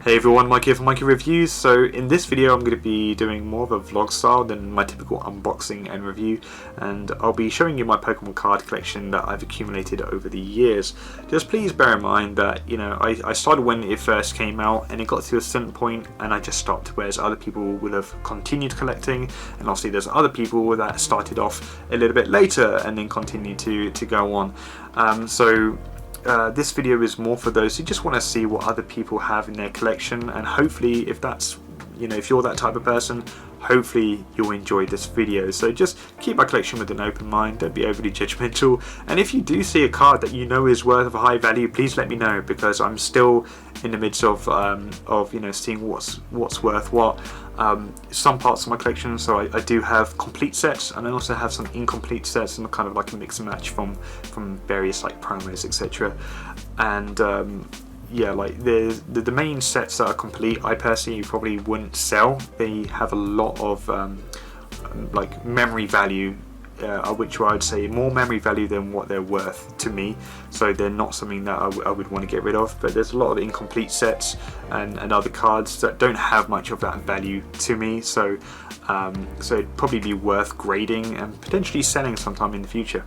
Hey everyone, Mike here from MyKeyReviews. So in this video I'm going to be doing more of a vlog style than my typical unboxing and review, and I'll be showing you my Pokemon card collection that I've accumulated over the years. Just please bear in mind that, you know, I started when it first came out and it got to a certain point and I just stopped, whereas other people will have continued collecting, and obviously there's other people that started off a little bit later and then continued to go on. This video is more for those who just want to see what other people have in their collection, and hopefully if that's, you know, if you're that type of person, hopefully you'll enjoy this video. So just keep my collection with an open mind, don't be overly judgmental, and if you do see a card that you know is worth a high value, please let me know, because I'm still in the midst of you know, seeing what's worth what. Some parts of my collection, so I do have complete sets, and I also have some incomplete sets, and kind of like a mix and match from various like promos, etc. And yeah, like the main sets that are complete, I personally probably wouldn't sell. They have a lot of like memory value, which I would say more memory value than what they're worth to me, so they're not something that I would want to get rid of. But there's a lot of incomplete sets and other cards that don't have much of that value to me, so it'd probably be worth grading and potentially selling sometime in the future.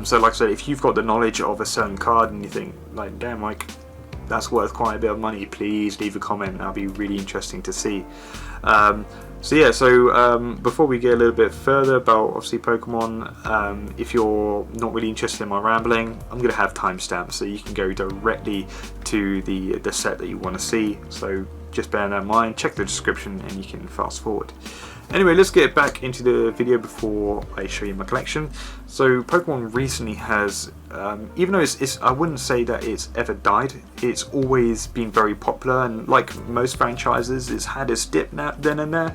So like I said, if you've got the knowledge of a certain card and you think like, damn, like that's worth quite a bit of money, please leave a comment. That'll be really interesting to see. So before we get a little bit further about obviously Pokemon, if you're not really interested in my rambling, I'm going to have timestamps so you can go directly to the set that you want to see. So just bear that in mind, check the description and you can fast forward. Anyway, let's get back into the video before I show you my collection. So Pokemon recently has, even though I wouldn't say that it's ever died, it's always been very popular, and like most franchises, it's had its dip then and there.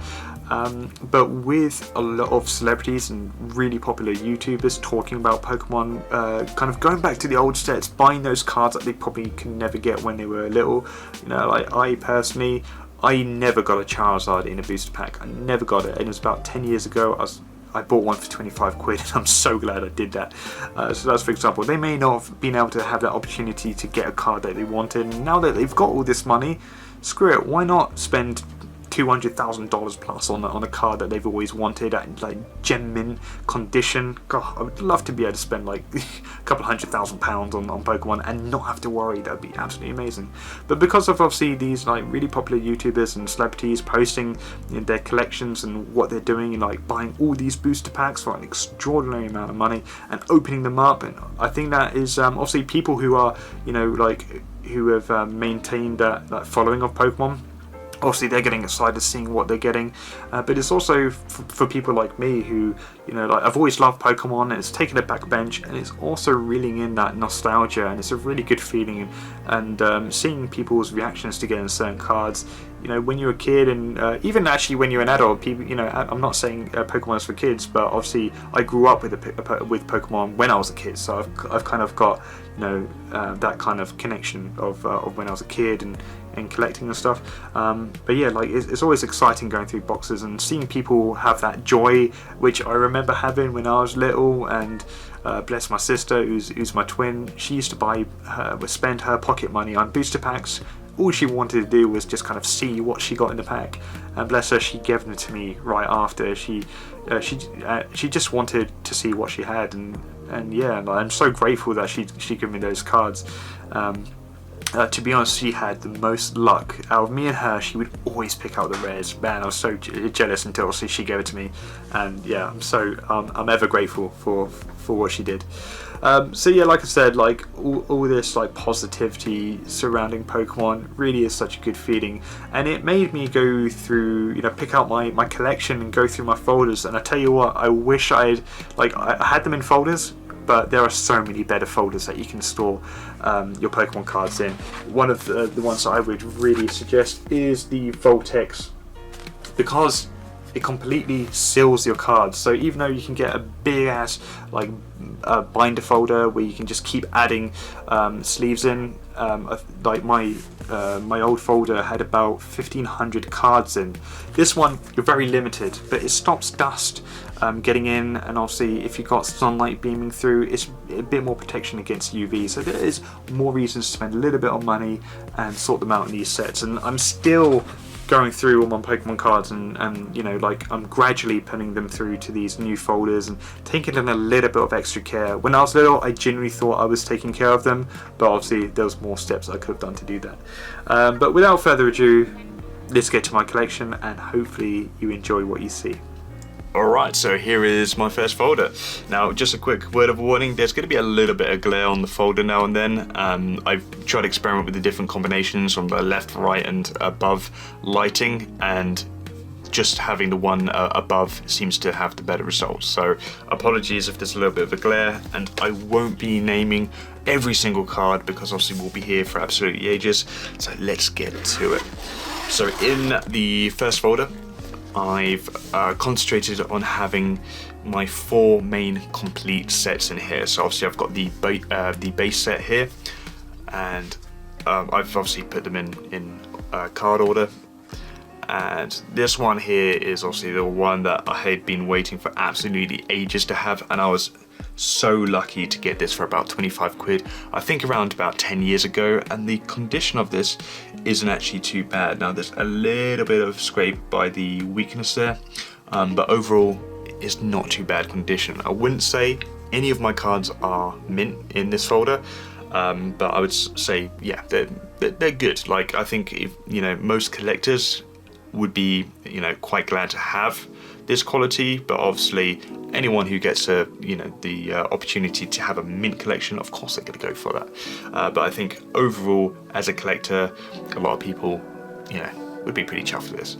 But with a lot of celebrities and really popular YouTubers talking about Pokemon, kind of going back to the old sets, buying those cards that they probably could never get when they were little. You know, like I personally, I never got a Charizard in a booster pack. I never got it, and it was about 10 years ago. I bought one for 25 quid, and I'm so glad I did that. So that's for example. They may not have been able to have that opportunity to get a card that they wanted, and now that they've got all this money, screw it, why not spend $200,000 plus on a card that they've always wanted at like gem mint condition. God, I would love to be able to spend like a couple £100,000 on Pokemon and not have to worry. That would be absolutely amazing. But because of obviously these like really popular YouTubers and celebrities posting their collections and what they're doing, and like buying all these booster packs for an extraordinary amount of money and opening them up, and I think that is obviously people who are, you know, like who have maintained that following of Pokemon. Obviously they're getting excited seeing what they're getting, but it's also for people like me who, you know, like I've always loved Pokemon, and it's taken a backbench, and it's also reeling in that nostalgia, and it's a really good feeling. And seeing people's reactions to getting certain cards, you know, when you're a kid, and even actually when you're an adult, people, you know, I'm not saying Pokemon is for kids, but obviously I grew up with Pokemon when I was a kid, so I've kind of got, you know, that kind of connection of when I was a kid and collecting and stuff. But yeah, like it's always exciting going through boxes and seeing people have that joy, which I remember having when I was little. And bless my sister, who's my twin, she used to spend her pocket money on booster packs. All she wanted to do was just kind of see what she got in the pack, and bless her, she gave them to me right after. She just wanted to see what she had, and yeah, I'm so grateful that she gave me those cards. To be honest, she had the most luck out of me and her. She would always pick out the rares. Man, I was so jealous until she gave it to me, and yeah, I'm ever grateful for what she did. So yeah, like I said, like all this like positivity surrounding Pokemon really is such a good feeling, and it made me go through, you know, pick out my collection and go through my folders. And I tell you what, I wish I had them in folders, but there are so many better folders that you can store your Pokemon cards in. One of the ones that I would really suggest is the Voltex, because it completely seals your cards. So even though you can get a big ass like binder folder where you can just keep adding sleeves in, like my old folder had about 1,500 cards in. This one you're very limited, but it stops dust getting in, and obviously if you've got sunlight beaming through, it's a bit more protection against UV. So there is more reasons to spend a little bit of money and sort them out in these sets. And I'm still going through all my Pokemon cards and you know, like I'm gradually putting them through to these new folders and taking them a little bit of extra care. When I was little, I genuinely thought I was taking care of them, but obviously there was more steps I could have done to do that. But without further ado, let's get to my collection and hopefully you enjoy what you see. Alright, so here is my first folder. Now, just a quick word of warning, there's going to be a little bit of glare on the folder now and then. I've tried to experiment with the different combinations on the left, right and above lighting, and just having the one above seems to have the better results. So apologies if there's a little bit of a glare, and I won't be naming every single card because obviously we'll be here for absolutely ages. So let's get to it. So in the first folder, I've concentrated on having my 4 main complete sets in here. So obviously I've got the base set here, and I've obviously put them in card order. And this one here is obviously the one that I had been waiting for absolutely ages to have, and I was so lucky to get this for about 25 quid, I think around about 10 years ago, and the condition of this isn't actually too bad. Now there's a little bit of scrape by the weakness there, but overall it's not too bad condition. I wouldn't say any of my cards are mint in this folder, but I would say yeah, they're good. Like I think if you know, most collectors would be, you know, quite glad to have this quality, but obviously anyone who gets a, you know, the opportunity to have a mint collection, of course they're going to go for that. But I think overall as a collector, a lot of people, you know, would be pretty chuffed with this.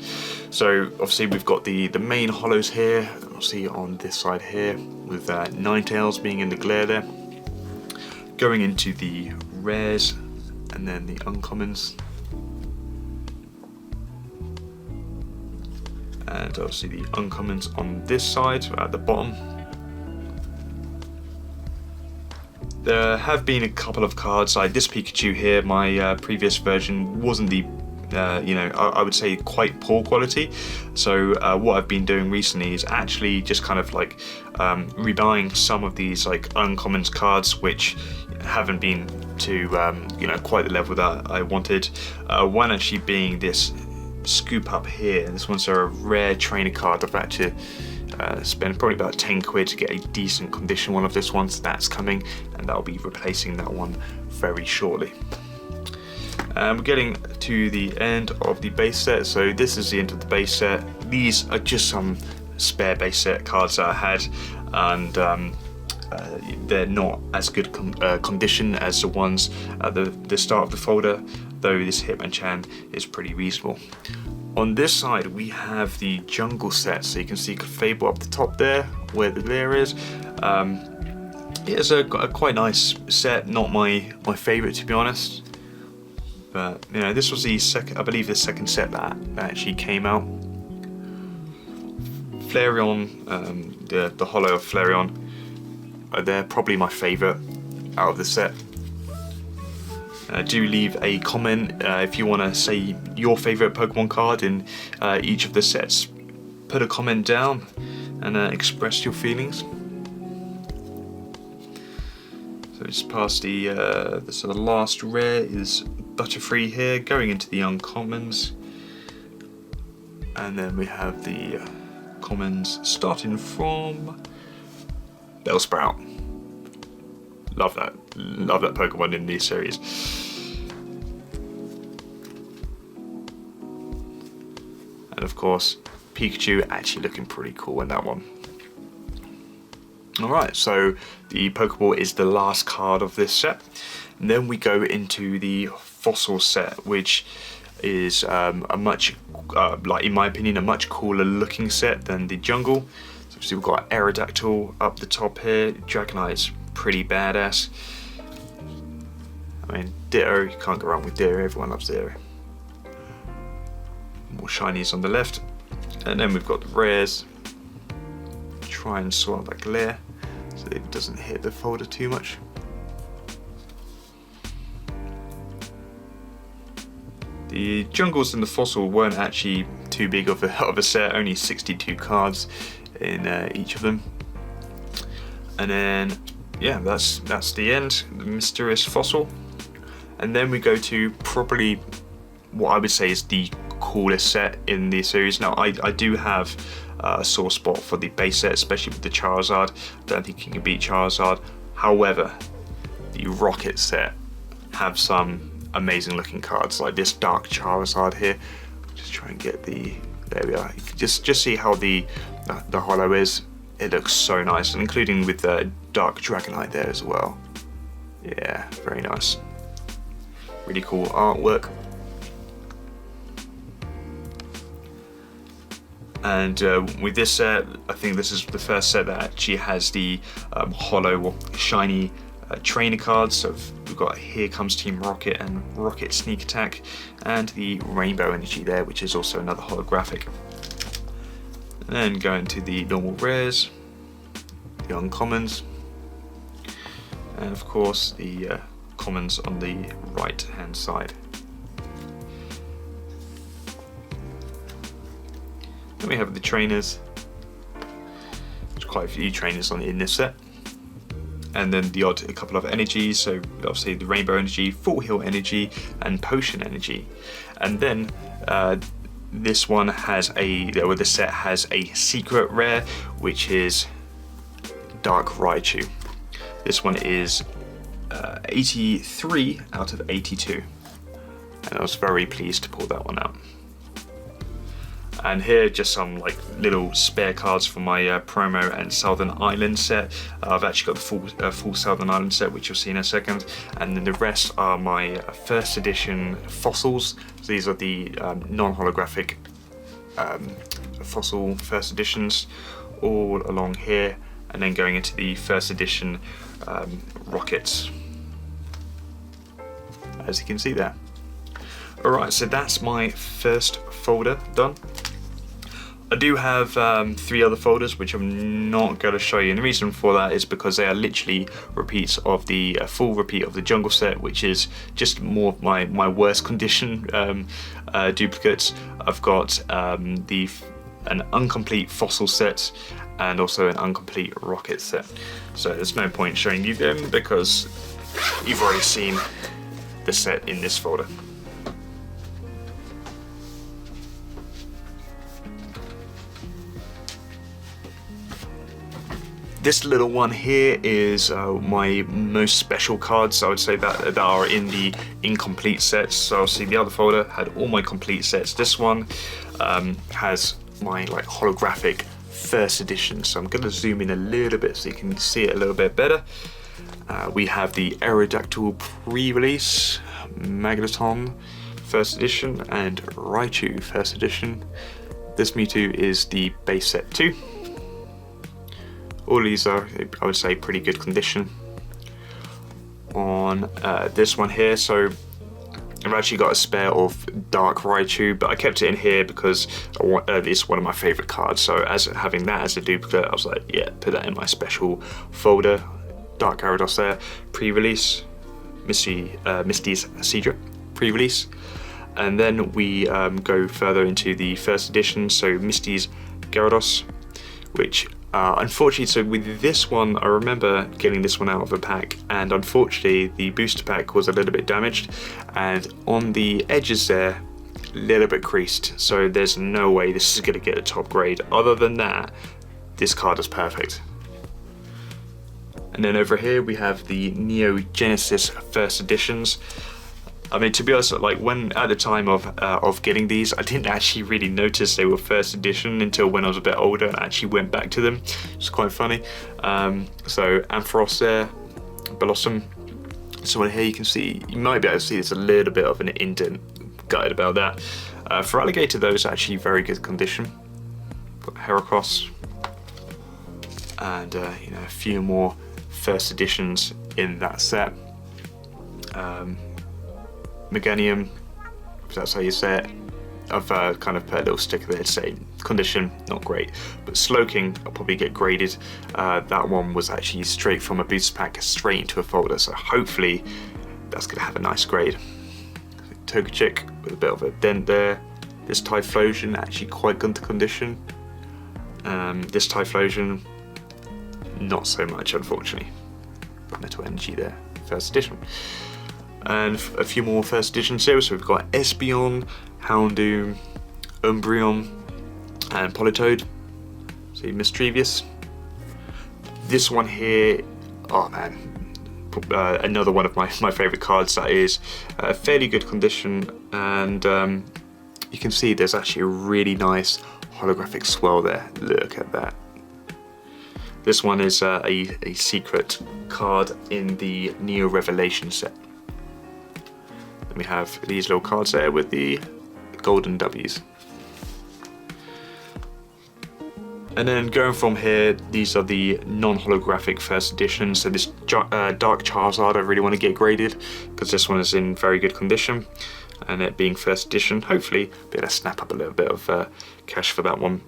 So obviously we've got the main hollows here, obviously on this side here, with Ninetales being in the glare there, going into the rares and then the uncommons. And obviously the uncommons on this side at the bottom. There have been a couple of cards like this Pikachu here. My previous version wasn't the you know, I would say quite poor quality. So what I've been doing recently is actually just kind of like rebuying some of these like uncommons cards which haven't been to you know, quite the level that I wanted. One actually being this Scoop Up here. This one's a rare trainer card. I've had to spend probably about 10 quid to get a decent condition one of this one, so that's coming, and that'll be replacing that one very shortly. We're getting to the end of the base set, so this is the end of the base set. These are just some spare base set cards that I had, and they're not as good condition as the ones at the start of the folder, though this Hitmonchan is pretty reasonable. On this side we have the jungle set, so you can see Fable up the top there where the glare is. It's a quite nice set, not my favourite to be honest, but you know, this was the second, I believe the second set that actually came out. Flareon, the holo of Flareon, they're probably my favourite out of the set. Do leave a comment if you want to say your favourite Pokemon card in each of the sets. Put a comment down and express your feelings. So just past the so the last rare is Butterfree here, going into the uncommons, and then we have the commons starting from Bellsprout. Love that Pokemon in these series. And of course, Pikachu actually looking pretty cool in that one. Alright, so the Pokeball is the last card of this set. And then we go into the Fossil set, which is a much, like in my opinion, a much cooler looking set than the Jungle. So obviously we've got Aerodactyl up the top here, Dragonite's pretty badass. I mean, Ditto, you can't go wrong with Ditto, everyone loves Ditto. More shinies on the left. And then we've got the rares. Try and sort out that glare so that it doesn't hit the folder too much. The jungles and the fossil weren't actually too big of a set, only 62 cards in each of them. And then, yeah, that's the end, the mysterious fossil. And then we go to probably what I would say is the coolest set in the series. Now, I do have a sore spot for the base set, especially with the Charizard. I don't think you can beat Charizard. However, the Rocket set have some amazing looking cards, like this Dark Charizard here. Just try and get the, there we are. You can just see how the holo is. It looks so nice, and including with the Dark Dragonite there as well. Yeah, very nice. Really cool artwork. And with this set, I think this is the first set that actually has the holo or shiny trainer cards. So we've got Here Comes Team Rocket and Rocket Sneak Attack, and the Rainbow Energy there, which is also another holographic. And then going to the normal rares, the uncommons, and of course the commons on the right hand side. Then we have the trainers. There's quite a few trainers in this set. And then the odd couple of energies, so obviously the Rainbow Energy, Full Heal Energy, and Potion Energy. And then this one has this set has a secret rare, which is Dark Raichu. This one is 83 out of 82, and I was very pleased to pull that one out. And here, just some like little spare cards for my promo and Southern Island set. I've actually got the full Southern Island set, which you'll see in a second. And then the rest are my first edition fossils. So these are the non-holographic fossil first editions, all along here. And then going into the first edition rockets, as you can see there. Alright, so that's my first folder done. I do have 3 other folders which I'm not going to show you, and the reason for that is because they are literally repeats of the full repeat of the jungle set, which is just more of my worst condition duplicates. I've got an incomplete fossil set and also an incomplete rocket set, so there's no point showing you them because you've already seen the set in this folder. This little one here is my most special cards, I would say, that are in the incomplete sets. So obviously the other folder had all my complete sets. This one has my like holographic first edition. So I'm going to zoom in a little bit so you can see it a little bit better. We have the Aerodactyl pre-release, Magneton first edition, and Raichu first edition. This Mewtwo is the base set 2. All these are, I would say, pretty good condition. On this one here, so I've actually got a spare of Dark Raichu, but I kept it in here because it's one of my favourite cards. So as having that as a duplicate, I was like, yeah, put that in my special folder. Dark Gyarados there, pre-release. Misty's Seadra, pre-release. And then we go further into the first edition, so Misty's Gyarados, which unfortunately, so with this one, I remember getting this one out of a pack, and unfortunately the booster pack was a little bit damaged, and on the edges there, a little bit creased, so there's no way this is going to get a top grade. Other than that, this card is perfect. And then over here we have the Neo Genesis first editions. I mean, to be honest, like when at the time of getting these, I didn't actually really notice they were first edition until when I was a bit older and actually went back to them. It's quite funny. So Ampharos there, Blossom. So here you can see, you might be able to see there's a little bit of an indent gutted about that. For Alligator though, it's actually very good condition. Got Heracross, and you know, a few more first editions in that set. Meganium, if that's how you say it, I've kind of put a little sticker there to say condition not great, but Slowking I'll probably get graded. That one was actually straight from a booster pack straight into a folder, so hopefully that's going to have a nice grade. Togechick with a bit of a dent there. This Typhlosion actually quite good condition. This Typhlosion not so much, unfortunately. Metal Energy there, first edition. And a few more first edition series. So we've got Espeon, Houndoom, Umbreon, and Politoed. See, Mischievous. This one here, oh man, another one of my favourite cards that is fairly good condition, and you can see there's actually a really nice holographic swirl there. Look at that. This one is a secret card in the Neo Revelation set. Then we have these little cards there with the golden W's. And then going from here, these are the non-holographic first edition. So this Dark Charizard I really want to get graded because this one is in very good condition. And it being first edition, hopefully be able to snap up a little bit of cash for that one.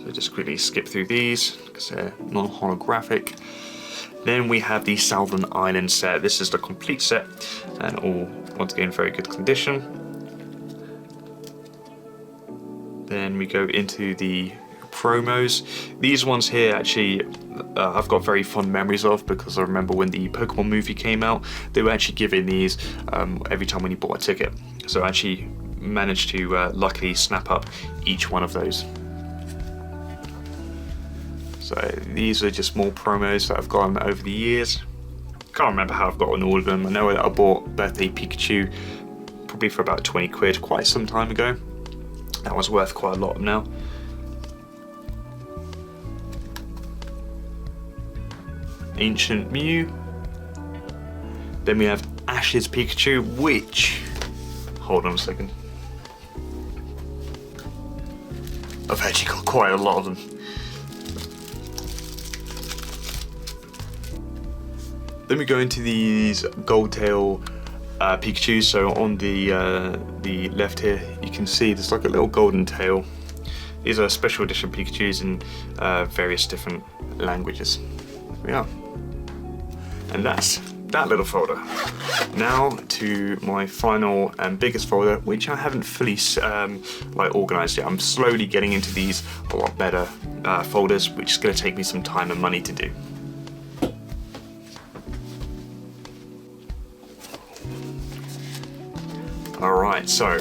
So just quickly skip through these because they're non-holographic. Then we have the Southern Island set. This is the complete set and all once again very good condition. Then we go into the promos. These ones here actually I've got very fond memories of because I remember when the Pokemon movie came out, they were actually giving these every time when you bought a ticket. So I actually managed to luckily snap up each one of those. So these are just more promos that I've gotten over the years. Can't remember how I've gotten all of them. I know that I bought Birthday Pikachu probably for about 20 quid quite some time ago. That was worth quite a lot now. Ancient Mew. Then we have Ash's Pikachu, which, hold on a second. I've actually got quite a lot of them. Then we go into these Goldtail Pikachu. So on the left here, you can see there's like a little golden tail. These are special edition Pikachus in various different languages. There we are. And that's that little folder. Now to my final and biggest folder, which I haven't fully organized yet. I'm slowly getting into these a lot better folders, which is going to take me some time and money to do. Alright, so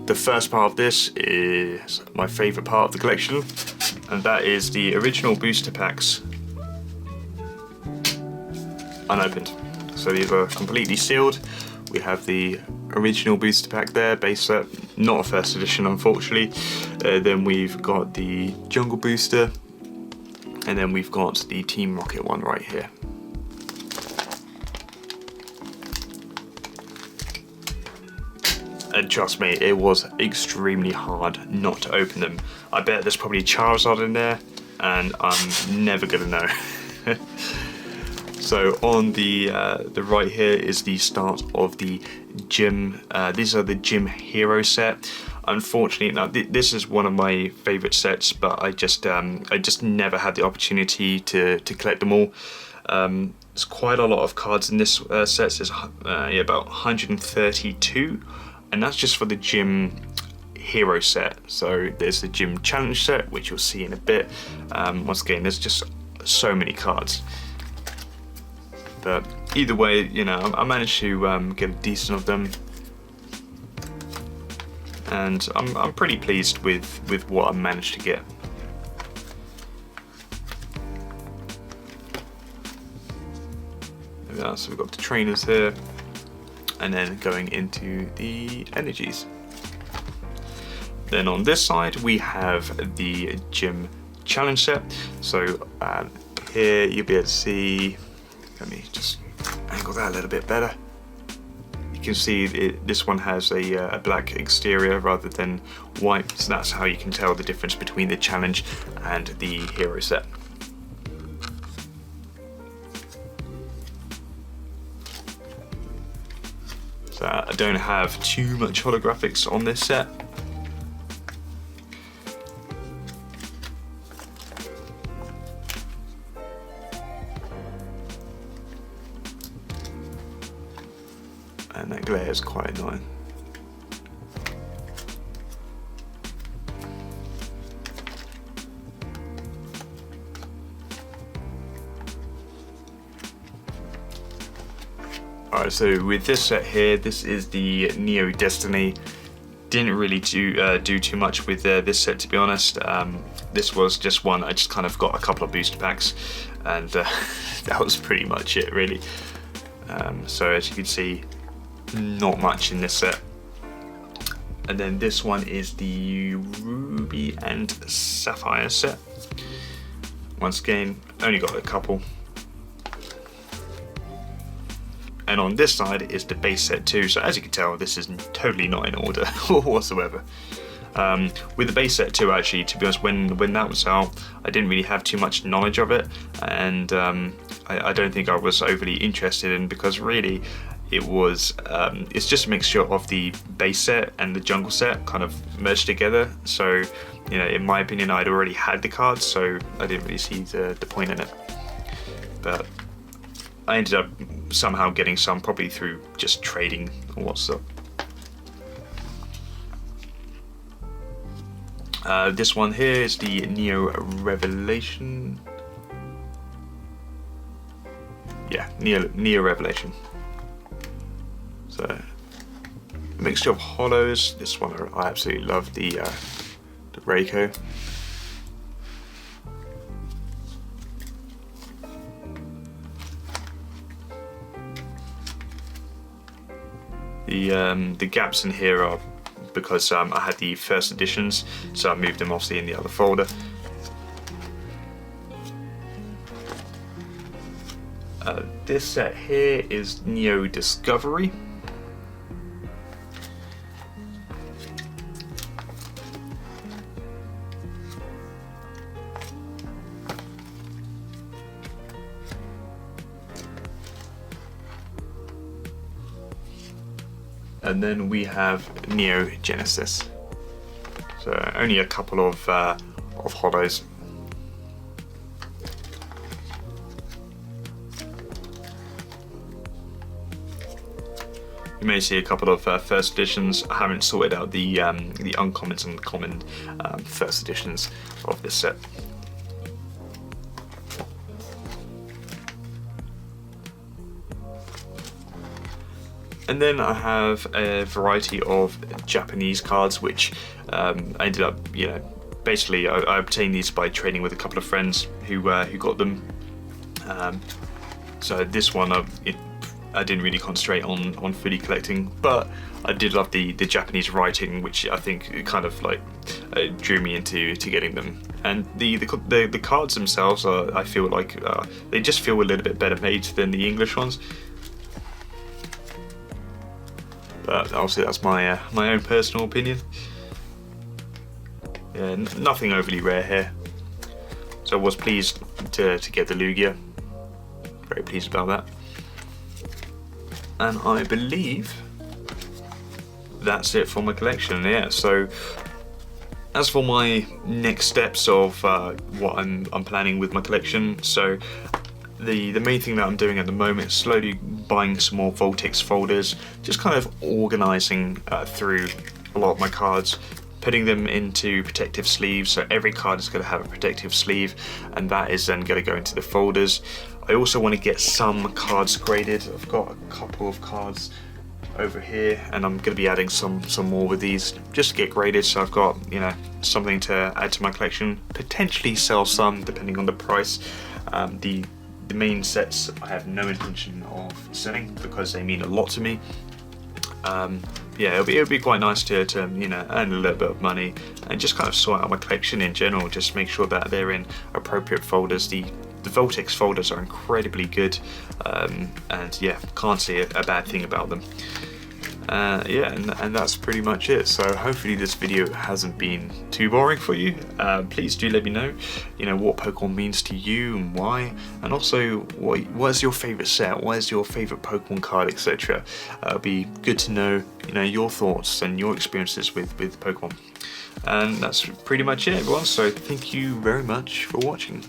the first part of this is my favourite part of the collection, and that is the original booster packs unopened. So these are completely sealed. We have the original booster pack there, base set, not a first edition unfortunately. Then we've got the Jungle Booster, and then we've got the Team Rocket one right here. And trust me, it was extremely hard not to open them. I bet there's probably Charizard in there, and I'm never gonna know. So on the right here is the start of the gym. These are the gym hero set. Unfortunately, now this is one of my favorite sets, but I just never had the opportunity to collect them all. There's quite a lot of cards in this set. There's about 132. And that's just for the gym hero set. So there's the gym challenge set, which you'll see in a bit. Once again, there's just so many cards. But either way, you know, I managed to get a decent of them. And I'm pretty pleased with what I managed to get. There we are, so we've got the trainers here. And then going into the energies. Then on this side we have the gym challenge set. So here you'll be able to see, let me just angle that a little bit better. You can see this one has a black exterior rather than white, so that's how you can tell the difference between the challenge and the hero set. So I don't have too much holographics on this set. And that glare is quite annoying. Alright, so with this set here, this is the Neo Destiny. Didn't really do too much with this set, to be honest. This was just one, I just kind of got a couple of booster packs, and that was pretty much it, really. So as you can see, not much in this set. And then this one is the Ruby and Sapphire set. Once again, only got a couple. And on this side is the base set too. So as you can tell, this is totally not in order whatsoever. With the base set too, actually, to be honest, when that was out, I didn't really have too much knowledge of it, and I don't think I was overly interested in, because really it was it's just a mixture of the base set and the jungle set kind of merged together. So, you know, in my opinion, I'd already had the cards, so I didn't really see the point in it. But I ended up somehow getting some, probably through just trading or what's up. This one here is the Neo Revelation. Yeah, Neo Revelation. So, a mixture of hollows. This one I absolutely love, the Reiko. The gaps in here are because I had the first editions, so I moved them obviously in the other folder. This set here is Neo Discovery. And then we have Neo Genesis. So only a couple of hollows. You may see a couple of first editions. I haven't sorted out the uncommons and common first editions of this set. And then I have a variety of Japanese cards, which I ended up, you know, basically I obtained these by trading with a couple of friends who got them. So this one I didn't really concentrate on fully collecting, but I did love the Japanese writing, which I think kind of like drew me into getting them. And the cards themselves are, I feel like they just feel a little bit better made than the English ones. But obviously that's my own personal opinion. Yeah, nothing overly rare here. So I was pleased to get the Lugia. Very pleased about that. And I believe that's it for my collection. Yeah. So as for my next steps of what I'm planning with my collection, so the main thing that I'm doing at the moment is slowly buying some more Voltix folders, just kind of organising through a lot of my cards, putting them into protective sleeves. So every card is going to have a protective sleeve, and that is then going to go into the folders. I also want to get some cards graded. I've got a couple of cards over here, and I'm going to be adding some more with these just to get graded, so I've got, you know, something to add to my collection, potentially sell some depending on the price. The main sets I have no intention of selling because they mean a lot to me. Yeah, it would be quite nice to you know, earn a little bit of money and just kind of sort out my collection in general, just make sure that they're in appropriate folders. The Voltix folders are incredibly good, and yeah, can't see a bad thing about them. Yeah, and that's pretty much it. So hopefully this video hasn't been too boring for you. Please do let me know, what Pokemon means to you and why, and also what's your favorite set, what is your favorite Pokemon card, etc. It'll be good to know, your thoughts and your experiences with Pokemon. And that's pretty much it, everyone. So thank you very much for watching.